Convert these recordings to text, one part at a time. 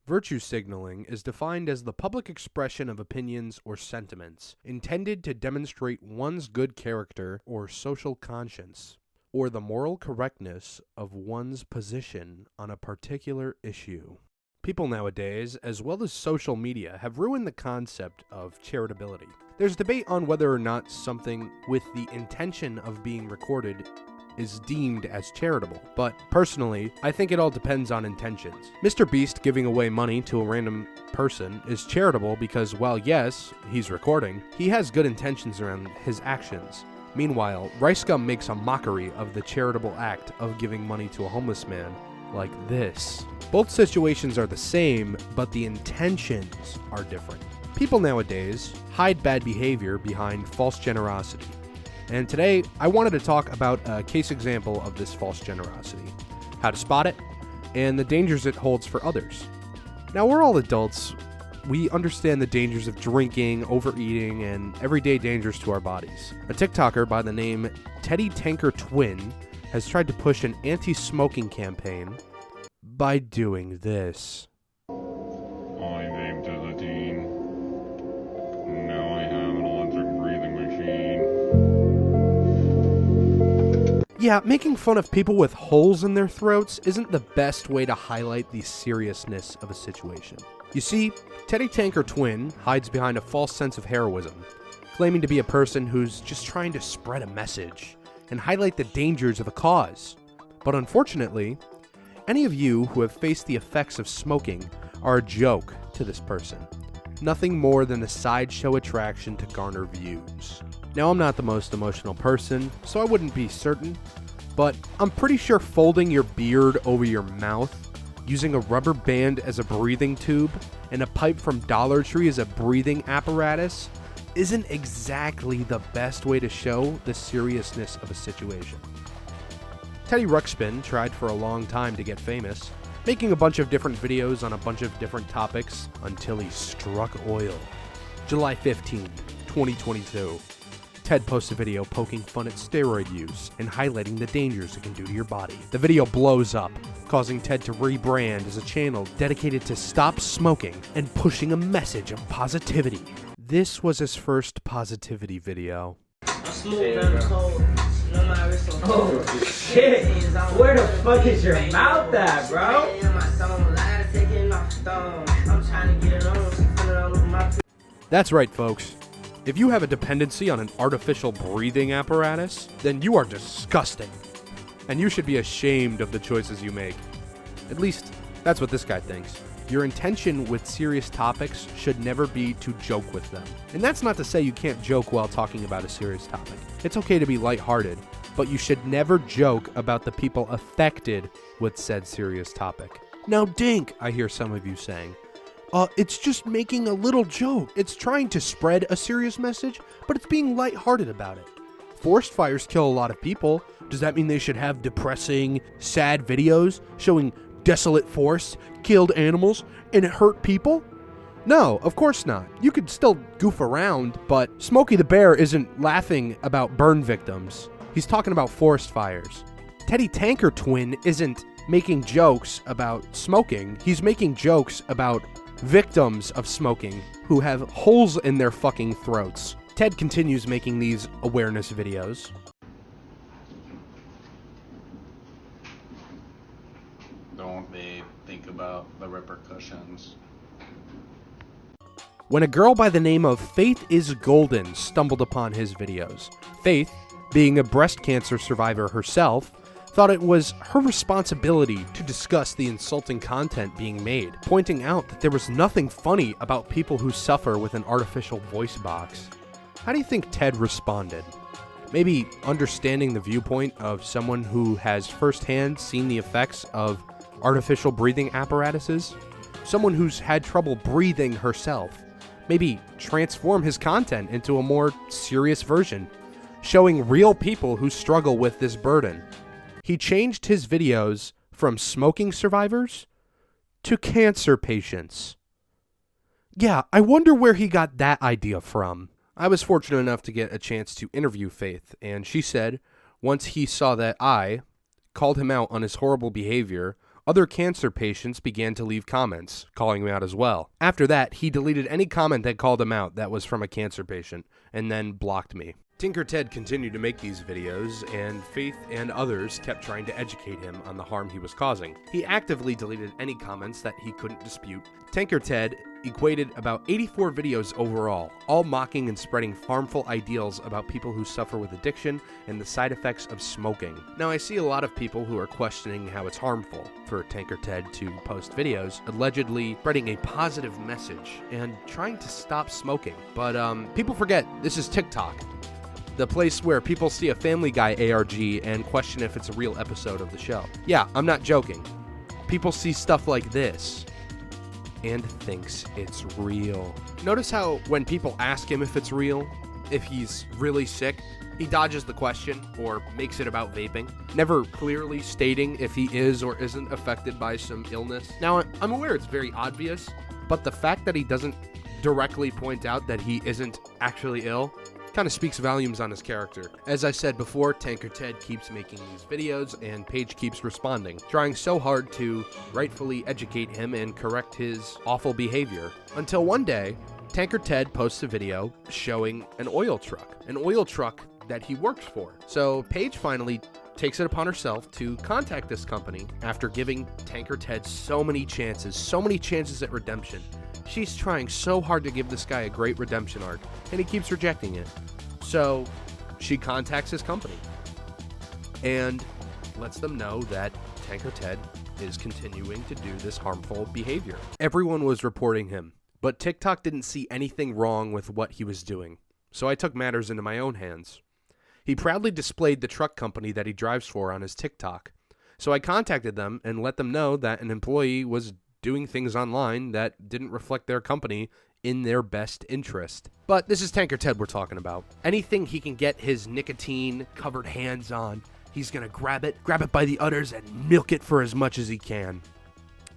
Virtue signaling is defined as the public expression of opinions or sentiments intended to demonstrate one's good character or social conscience, or the moral correctness of one's position on a particular issue. People nowadays, as well as social media, have ruined the concept of charitability. There's debate on whether or not something with the intention of being recorded is deemed as charitable, but personally, I think it all depends on intentions. Mr. Beast giving away money to a random person is charitable because, while yes, he's recording, he has good intentions around his actions. Meanwhile, Rice Gum makes a mockery of the charitable act of giving money to a homeless man like this. Both situations are the same, but the intentions are different. People nowadays hide bad behavior behind false generosity. And today, I wanted to talk about a case example of this false generosity, how to spot it, and the dangers it holds for others. Now, we're all adults. We understand the dangers of drinking, overeating, and everyday dangers to our bodies. A TikToker by the name TankerTed has tried to push an anti-smoking campaign by doing this. I named to the team. Now I have an electric breathing machine. Yeah, making fun of people with holes in their throats isn't the best way to highlight the seriousness of a situation. You see, TankerTed hides behind a false sense of heroism, claiming to be a person who's just trying to spread a message and highlight the dangers of a cause. But unfortunately, any of you who have faced the effects of smoking are a joke to this person. Nothing more than a sideshow attraction to garner views. Now, I'm not the most emotional person, so I wouldn't be certain, but I'm pretty sure folding your beard over your mouth, using a rubber band as a breathing tube, and a pipe from Dollar Tree as a breathing apparatus isn't exactly the best way to show the seriousness of a situation. Teddy Ruxpin tried for a long time to get famous, making a bunch of different videos on a bunch of different topics until he struck oil. July 15, 2022. Ted posts a video poking fun at steroid use and highlighting the dangers it can do to your body. The video blows up, causing Ted to rebrand as a channel dedicated to stop smoking and pushing a message of positivity. This was his first positivity video. Oh shit! Where the fuck is your mouth at, bro? That's right, folks. If you have a dependency on an artificial breathing apparatus, then you are disgusting. And you should be ashamed of the choices you make. At least, that's what this guy thinks. Your intention with serious topics should never be to joke with them. And that's not to say you can't joke while talking about a serious topic. It's okay to be lighthearted, but you should never joke about the people affected with said serious topic. Now, Dink, I hear some of you saying, it's just making a little joke. It's trying to spread a serious message, but it's being lighthearted about it. Forest fires kill a lot of people. Does that mean they should have depressing, sad videos showing desolate forests, killed animals, and hurt people? No, of course not. You could still goof around, but Smokey the Bear isn't laughing about burn victims. He's talking about forest fires. Teddy TankerTed isn't making jokes about smoking. He's making jokes about victims of smoking who have holes in their fucking throats. Ted continues making these awareness videos. Don't they think about the repercussions? When a girl by the name of Faith is Golden stumbled upon his videos, Faith, being a breast cancer survivor herself, thought it was her responsibility to discuss the insulting content being made, pointing out that there was nothing funny about people who suffer with an artificial voice box. How do you think Ted responded? Maybe understanding the viewpoint of someone who has firsthand seen the effects of artificial breathing apparatuses? Someone who's had trouble breathing herself. Maybe transform his content into a more serious version, showing real people who struggle with this burden. He changed his videos from smoking survivors to cancer patients. Yeah, I wonder where he got that idea from. I was fortunate enough to get a chance to interview Faith, and she said once he saw that I called him out on his horrible behavior Other cancer patients began to leave comments, calling him out as well. After that, he deleted any comment that called him out that was from a cancer patient, and then blocked me. TankerTed continued to make these videos, and Faith and others kept trying to educate him on the harm he was causing. He actively deleted any comments that he couldn't dispute. TankerTed equated about 84 videos overall, all mocking and spreading harmful ideals about people who suffer with addiction and the side effects of smoking. Now, I see a lot of people who are questioning how it's harmful for TankerTed to post videos, allegedly spreading a positive message and trying to stop smoking. But people forget, this is TikTok, the place where people see a Family Guy ARG and question if it's a real episode of the show. Yeah, I'm not joking. People see stuff like this and thinks it's real. Notice how when people ask him if it's real, if he's really sick, he dodges the question or makes it about vaping, never clearly stating if he is or isn't affected by some illness. Now, I'm aware it's very obvious, but the fact that he doesn't directly point out that he isn't actually ill kind of speaks volumes on his character. As I said before, TankerTed keeps making these videos and Paige keeps responding, trying so hard to rightfully educate him and correct his awful behavior. Until one day, TankerTed posts a video showing an oil truck that he works for. So Paige finally takes it upon herself to contact this company after giving TankerTed so many chances at redemption. She's trying so hard to give this guy a great redemption arc, and he keeps rejecting it. So she contacts his company and lets them know that TankerTed is continuing to do this harmful behavior. Everyone was reporting him, but TikTok didn't see anything wrong with what he was doing. So I took matters into my own hands. He proudly displayed the truck company that he drives for on his TikTok. So I contacted them and let them know that an employee was doing things online that didn't reflect their company in their best interest. But this is TankerTed we're talking about. Anything he can get his nicotine-covered hands on, he's gonna grab it by the udders and milk it for as much as he can.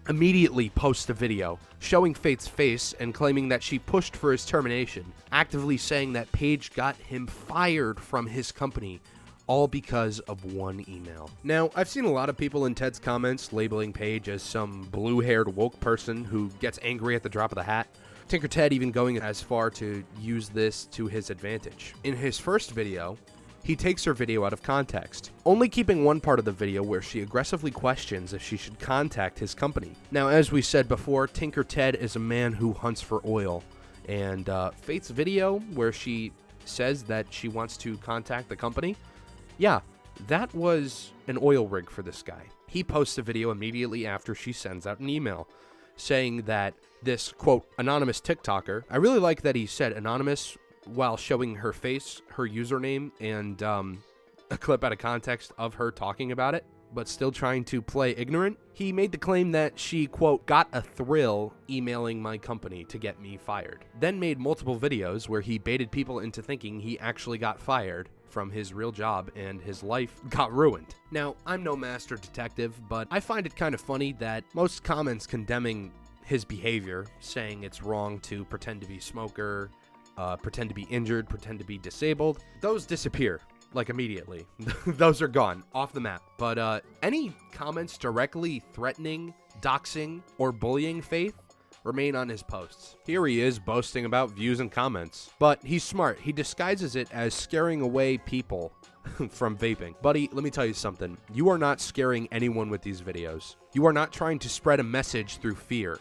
Immediately post a video showing Faith's face and claiming that she pushed for his termination, actively saying that Paige got him fired from his company, all because of one email. Now, I've seen a lot of people in Ted's comments labeling Paige as some blue-haired woke person who gets angry at the drop of the hat. TankerTed even going as far to use this to his advantage. In his first video, he takes her video out of context, only keeping one part of the video where she aggressively questions if she should contact his company. Now, as we said before, TankerTed is a man who hunts for oil, and Faith's video where she says that she wants to contact the company, yeah, that was an oil rig for this guy. He posts a video immediately after she sends out an email saying that this, quote, anonymous TikToker, I really like that he said anonymous while showing her face, her username, and a clip out of context of her talking about it, but still trying to play ignorant. He made the claim that she, quote, got a thrill emailing my company to get me fired. Then made multiple videos where he baited people into thinking he actually got fired from his real job and his life got ruined. Now, I'm no master detective, but I find it kind of funny that most comments condemning his behavior, saying it's wrong to pretend to be a smoker, pretend to be injured, pretend to be disabled, those disappear, like, immediately. Those are gone, off the map. But any comments directly threatening, doxing, or bullying Faith remain on his posts. Here he is boasting about views and comments. But he's smart. He disguises it as scaring away people from vaping. Buddy, let me tell you something. You are not scaring anyone with these videos. You are not trying to spread a message through fear.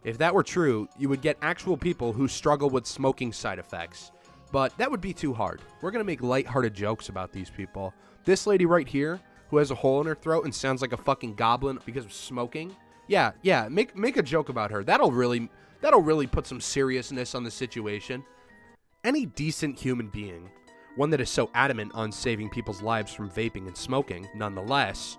If that were true, you would get actual people who struggle with smoking side effects. But that would be too hard. We're going to make lighthearted jokes about these people. This lady right here, who has a hole in her throat and sounds like a fucking goblin because of smoking, yeah, make a joke about her. That'll really put some seriousness on the situation. Any decent human being, one that is so adamant on saving people's lives from vaping and smoking, nonetheless,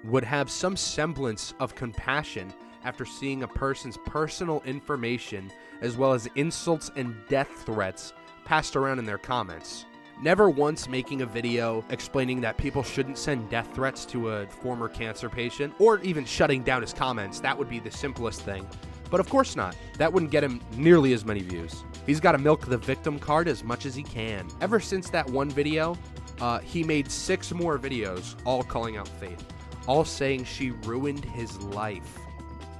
would have some semblance of compassion after seeing a person's personal information as well as insults and death threats passed around in their comments. Never once making a video explaining that people shouldn't send death threats to a former cancer patient, or even shutting down his comments. That would be the simplest thing. But of course not. That wouldn't get him nearly as many views. He's got to milk the victim card as much as he can. Ever since that one video, he made 6 more videos, all calling out Faith. all saying she ruined his life,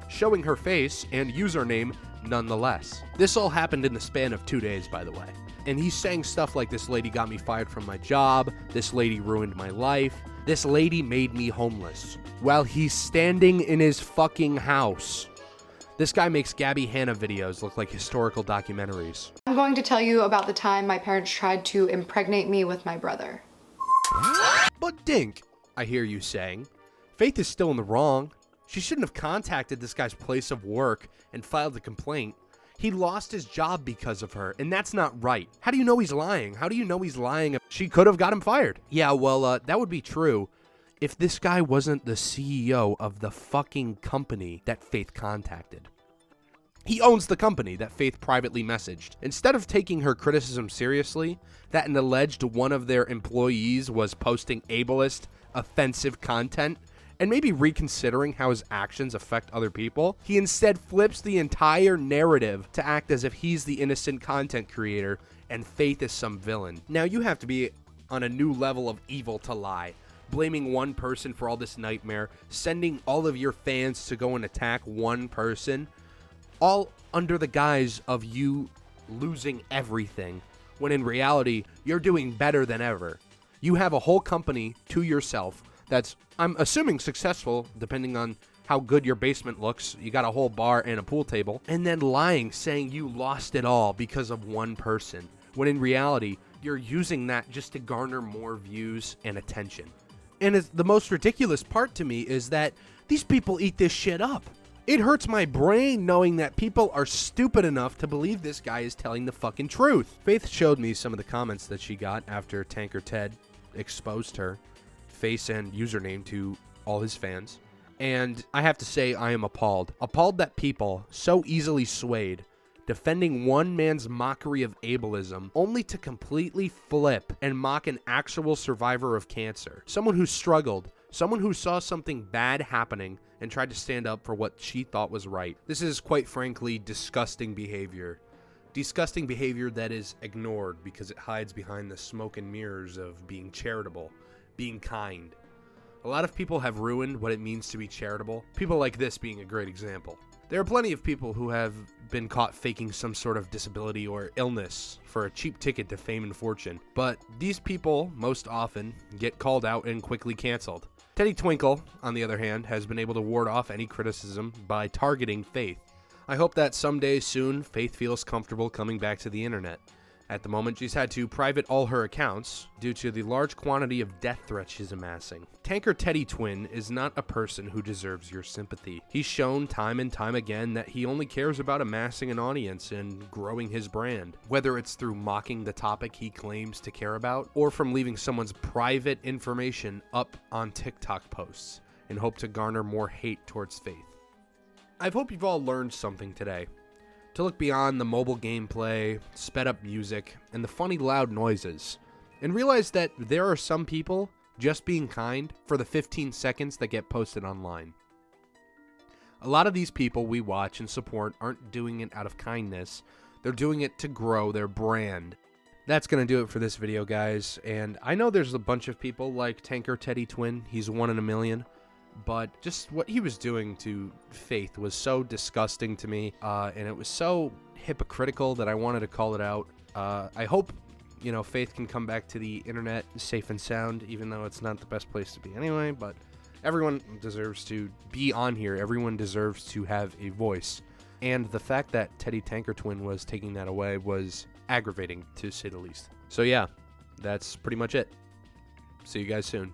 showing her face and username nonetheless. This all happened in the span of 2 days, by the way. And he's saying stuff like, this lady got me fired from my job, this lady ruined my life, this lady made me homeless, while he's standing in his fucking house. This guy makes Gabby Hanna videos look like historical documentaries. I'm going to tell you about the time my parents tried to impregnate me with my brother. But Dink, I hear you saying, Faith is still in the wrong. She shouldn't have contacted this guy's place of work and filed a complaint. He lost his job because of her, and that's not right. How do you know he's lying? How do you know he's lying? She could have got him fired. Yeah, well, that would be true if this guy wasn't the CEO of the fucking company that Faith contacted. He owns the company that Faith privately messaged. Instead of taking her criticism seriously, that an alleged one of their employees was posting ableist, offensive content, and maybe reconsidering how his actions affect other people, he instead flips the entire narrative to act as if he's the innocent content creator and Faith is some villain. Now, you have to be on a new level of evil to lie, blaming one person for all this nightmare, sending all of your fans to go and attack one person, all under the guise of you losing everything, when in reality, you're doing better than ever. You have a whole company to yourself that's, I'm assuming, successful, depending on how good your basement looks. You got a whole bar and a pool table. And then lying, saying you lost it all because of one person, when in reality, you're using that just to garner more views and attention. And the most ridiculous part to me is that these people eat this shit up. It hurts my brain knowing that people are stupid enough to believe this guy is telling the fucking truth. Faith showed me some of the comments that she got after TankerTed exposed her face and username to all his fans. And I have to say, I am appalled. Appalled that people so easily swayed, defending one man's mockery of ableism, only to completely flip and mock an actual survivor of cancer. Someone who struggled, someone who saw something bad happening and tried to stand up for what she thought was right. This is, quite frankly, disgusting behavior. Disgusting behavior that is ignored because it hides behind the smoke and mirrors of being charitable, being kind. A lot of people have ruined what it means to be charitable, people like this being a great example. There are plenty of people who have been caught faking some sort of disability or illness for a cheap ticket to fame and fortune, but these people most often get called out and quickly canceled. Teddy Twinkle, on the other hand, has been able to ward off any criticism by targeting Faith. I hope that someday soon Faith feels comfortable coming back to the internet. At the moment, she's had to private all her accounts due to the large quantity of death threats she's amassing. TankerTed Twin is not a person who deserves your sympathy. He's shown time and time again that he only cares about amassing an audience and growing his brand, whether it's through mocking the topic he claims to care about, or from leaving someone's private information up on TikTok posts in hope to garner more hate towards Faith. I hope you've all learned something today. To look beyond the mobile gameplay, sped up music, and the funny loud noises, and realize that there are some people just being kind for the 15 seconds that get posted online. A lot of these people we watch and support aren't doing it out of kindness, they're doing it to grow their brand. That's going to do it for this video, guys, and I know there's a bunch of people like TankerTed Twin, he's one in a million, but just what he was doing to Faith was so disgusting to me, and it was so hypocritical that I wanted to call it out. I hope, Faith can come back to the internet safe and sound, even though it's not the best place to be anyway, but everyone deserves to be on here. Everyone deserves to have a voice. And the fact that Teddy Tanker Twin was taking that away was aggravating, to say the least. So yeah, that's pretty much it. See you guys soon.